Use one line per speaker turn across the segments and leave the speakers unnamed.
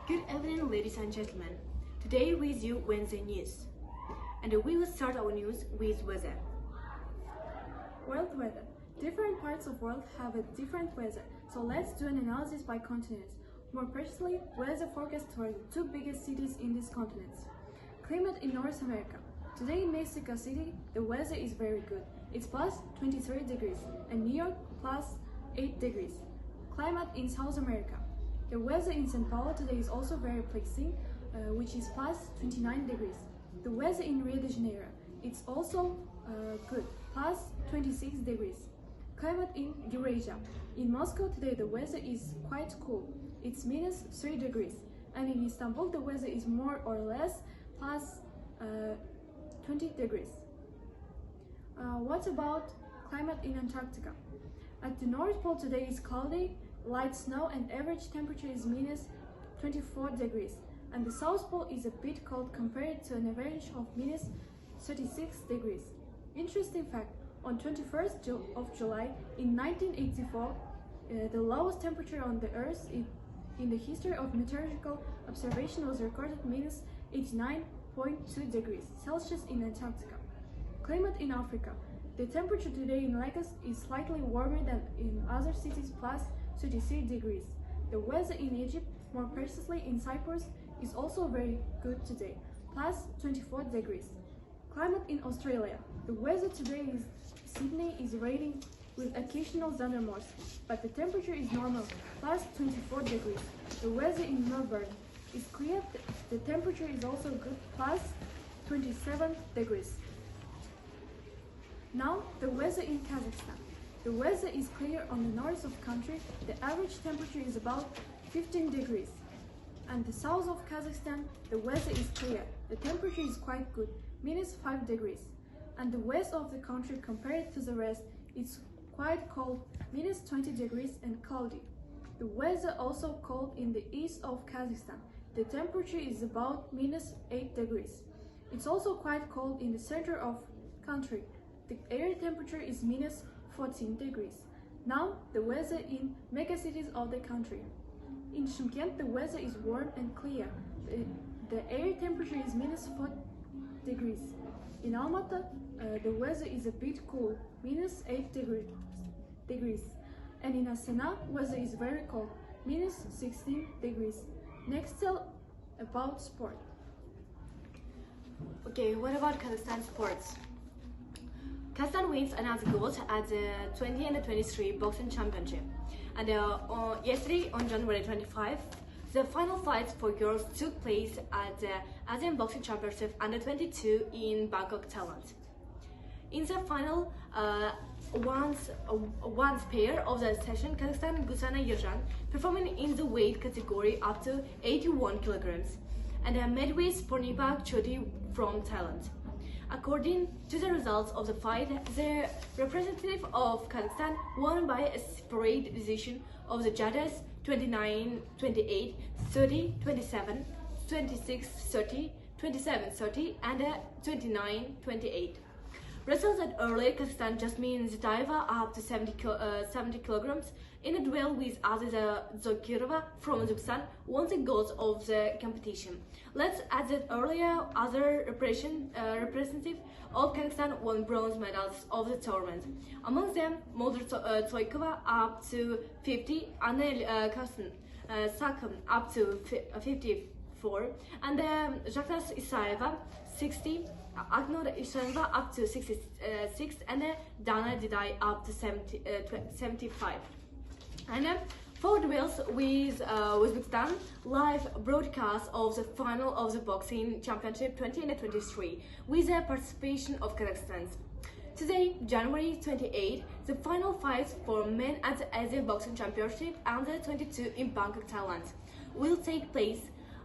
Good evening, ladies and gentlemen. Today with you Wednesday news, and we will start our news with weather.
World weather. Different parts of the world have a different weather, so let's do an analysis by continents. More precisely, weather forecast for the two biggest cities in these continents. Climate in North America. Today in Mexico City, the weather is very good. It's plus 23 degrees, and New York plus 8 degrees. Climate in South America. The weather in São Paulo today is also very pleasing, which is plus 29 degrees. The weather in Rio de Janeiro, it's also good, plus 26 degrees. Climate in Eurasia. In Moscow today the weather is quite cool, it's minus 3 degrees. And in Istanbul the weather is more or less plus 20 degrees. What about climate in Antarctica? At the North Pole today is cloudy, light snow, and average temperature is minus 24 degrees. And the South Pole is a bit cold compared to an average of minus 36 degrees. Interesting fact, on 21st of July in 1984, the lowest temperature on the Earth in the history of meteorological observation was recorded minus 89.2 degrees Celsius in Antarctica. Climate in Africa. The temperature today in Lagos is slightly warmer than in other cities, plus 33 degrees. The weather in Egypt, more precisely in Cyprus, is also very good today, plus 24 degrees. Climate in Australia. The weather today in Sydney is raining with occasional thunderstorms, but the temperature is normal, plus 24 degrees. The weather in Melbourne is clear, the temperature is also good, plus 27 degrees. Now, the weather in Kazakhstan. The weather is clear on the north of the country, the average temperature is about 15 degrees. And the south of Kazakhstan, the weather is clear, the temperature is quite good, minus 5 degrees. And the west of the country compared to the rest, it's quite cold, minus 20 degrees and cloudy. The weather also cold in the east of Kazakhstan, the temperature is about minus 8 degrees. It's also quite cold in the center of the country, the air temperature is minus 14 degrees. Now, the weather in megacities of the country. In Shymkent, the weather is warm and clear. The air temperature is minus 4 degrees. In Almaty, the weather is a bit cool, minus 8 degrees. And in Astana, weather is very cold, minus 16 degrees. Next, tell about sport.
Okay, what about Kazakhstan sports? Kazakhstan wins another gold at the 20 and 23 boxing championship. And yesterday, on January 25, the final fights for girls took place at the Asian Boxing Championship Under 22 in Bangkok, Thailand. In the final, one pair of the session, Kazakhstan Gulsana Yerkezhan performing in the weight category up to 81 kilograms, and Medway Spornipak Choti from Thailand. According to the results of the fight, the representative of Kazakhstan won by a separate decision of the judges 29-28, 30-27, 26-30, 27-30 and 29-28. Results that earlier Kazakhstan Jasmine Zitayeva up to 70 kilograms in a duel with Aziza Zokirova from Uzbekistan won the gold of the competition. Let's add that earlier other representative of Kazakhstan won bronze medals of the tournament. Among them, Moldar Tsoykova up to 50, Anel Sakum up to 54, and Jaktas Isayeva 60, Agnor Ishanova up to 66, and Dana Didai up to 75. And for duels with Uzbekistan, live broadcast of the final of the boxing championship 2023 with the participation of Kazakhstan. Today, January 28, the final fights for men at the Asian Boxing Championship Under 22 in Bangkok, Thailand will take place.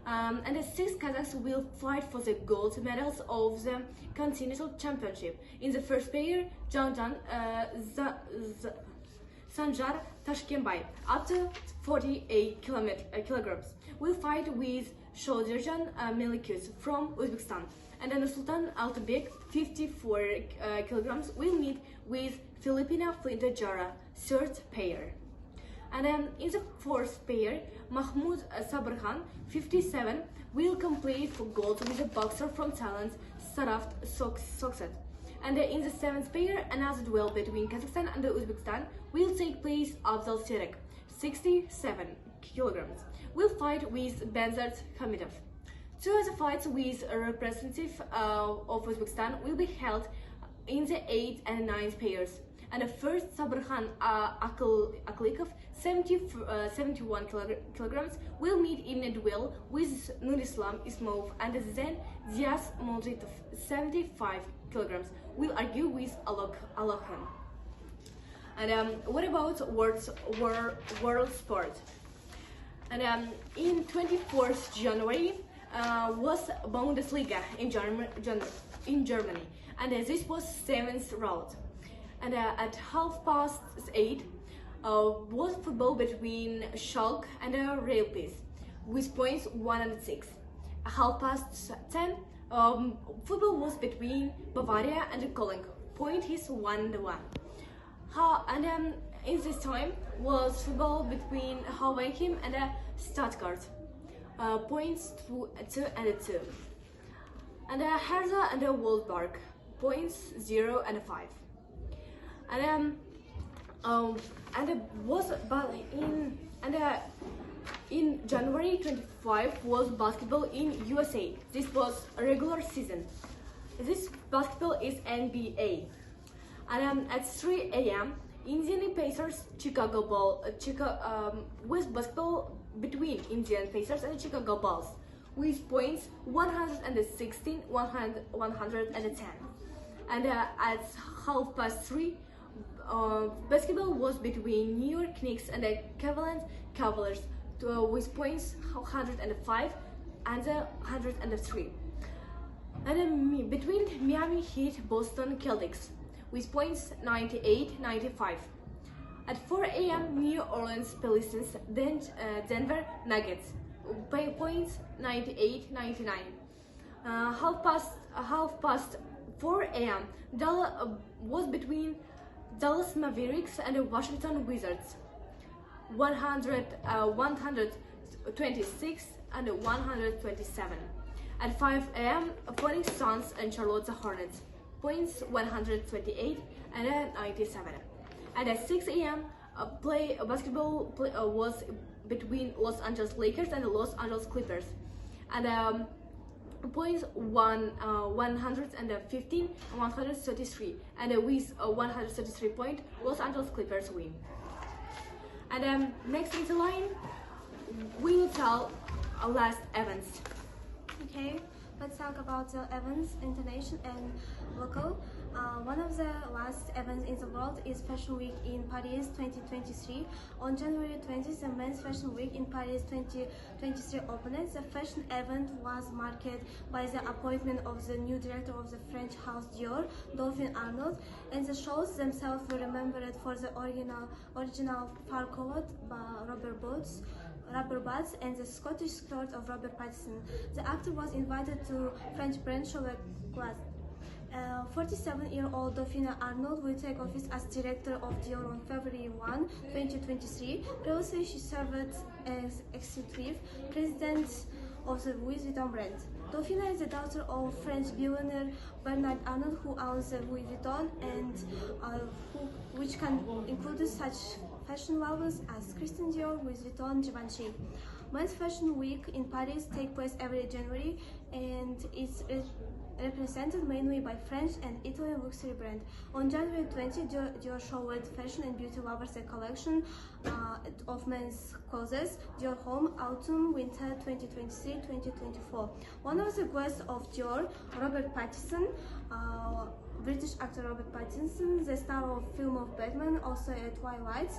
And the 6 Kazakhs will fight for the gold medals of the Continental Championship. In the first pair, Jangjan Sanjar Tashkembay, up to 48 kilograms, will fight with Shodirjan Melikus from Uzbekistan. And then Sultan Altabek, 54 kilograms, will meet with Filipina Flinta Jara, third pair. And in the fourth pair, Mahmoud Sabarkhan, 57, will compete for gold with a boxer from Thailand, Saraft Soksat. And in the seventh pair, another duel between Kazakhstan and Uzbekistan will take place. Abdal Sirek, 67 kilograms, will fight with Benzart Hamidov. Two other fights with a representative of Uzbekistan will be held in the 8th and 9th pairs. And the first, Sabarkhan Aklikov, 71 kilograms, will meet in a duel with Nurislam Ismailov, and then Diaz Moldritov, 75 kilograms, will argue with Alokhan. And what about world sport? And in 24th January was Bundesliga in Germany, and this was 7th round. And at 8:30 was football between Schalke and Real Peace with points 1 and 6. At 10:30, football was between Bavaria and Cologne. Point is 1-1. And in this time was football between Hoffenheim and Stuttgart. Points 2 and 2. And Hertha and Wolfsburg. Points 0 and 5. And in January 25 was basketball in USA. This was a regular season. This basketball is NBA. And at 3 a.m. Indian Pacers Chicago with basketball between Indian Pacers and Chicago Bulls with points 116, 110. And at 3:30, basketball was between New York Knicks and the Cleveland Cavaliers with points 105 and 103. And between Miami Heat, Boston Celtics with points 98, 95. At 4 a.m. New Orleans Pelicans, then Denver Nuggets, points 98, 99. Half past 4 a.m. Was between Dallas Mavericks and the Washington Wizards, 126 and 127. At 5 a.m. Phoenix Suns and Charlotte Hornets, points 128 and 97. And at 6 a.m. basketball was between Los Angeles Lakers and the Los Angeles Clippers, and points 115 and 133, and with 133 point Los Angeles Clippers win. And next in the line we will tell last events.
Okay, let's talk about the events, international and local. One of the last events in the world is Fashion Week in Paris 2023. On January 20th, the Men's Fashion Week in Paris 2023 opened. The fashion event was marked by the appointment of the new director of the French house Dior, Dauphin Arnault, and the shows themselves were remembered for the original fur coat by rubber boots and the Scottish skirt of Robert Pattinson. The actor was invited to French brand show class. 47-year-old Dauphin Arnault will take office as director of Dior on February 1, 2023. Previously, she served as executive president of the Louis Vuitton brand. Dauphin is the daughter of French billionaire Bernard Arnault, who owns Louis Vuitton, and which can include such fashion labels as Christian Dior, Louis Vuitton, Givenchy. Men's Fashion Week in Paris takes place every January, and it's represented mainly by French and Italian luxury brand. On January 20, Dior showed fashion and beauty lovers a collection of men's clothes, Dior Home Autumn Winter 2023-2024. One of the guests of Dior, Robert Pattinson, British actor Robert Pattinson, the star of film of Batman, also at Twilight,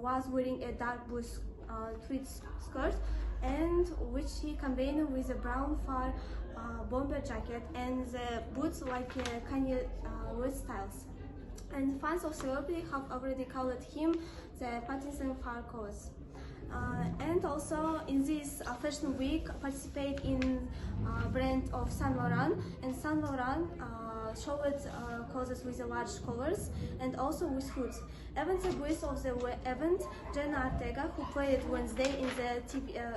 was wearing a dark blue tweed skirt, and which he combined with a brown fur bomber jacket and the boots like Kanye West styles. And fans of celebrity have already called him the Pattinson fur coat. And also in this fashion week participate in brand of Saint Laurent, and Saint Laurent showed clothes with large collars and also with hoods. Even the voice of the event, Jenna Ortega, who played Wednesday in the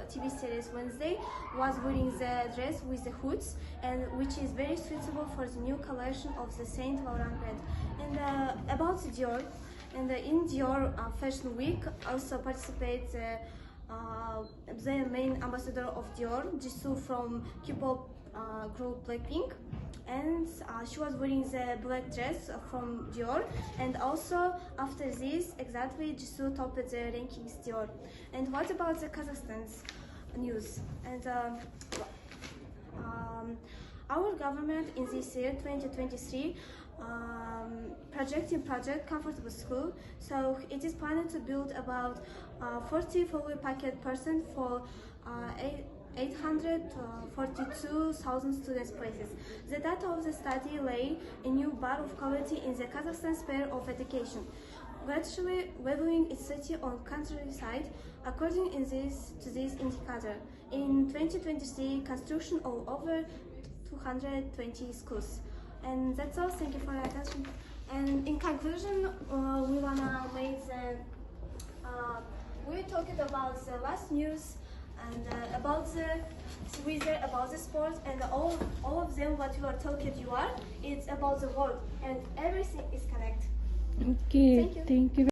TV series Wednesday, was wearing the dress with the hoods, and which is very suitable for the new collection of the Saint Laurent brand. And about Dior, and in Dior Fashion Week also participates the main ambassador of Dior, Jisoo from K-pop group Blackpink, and she was wearing the black dress from Dior. And also after this, exactly, Jisoo topped the rankings Dior. And what about the Kazakhstan's news? And our government in this year 2023 project Comfortable School. So it is planned to build about 40 fully packed person for 842,000 students places. The data of the study lay a new bar of quality in the Kazakhstan sphere of education, gradually leveling its city on countryside according to this indicator. In 2023, construction of over 220 schools. And that's all. Thank you for your attention. And in conclusion, we wanna make the we talked about the last news and about the weather, about the sport, and all of them. What you are talking, it's about the world, and everything is connected.
Okay, thank you.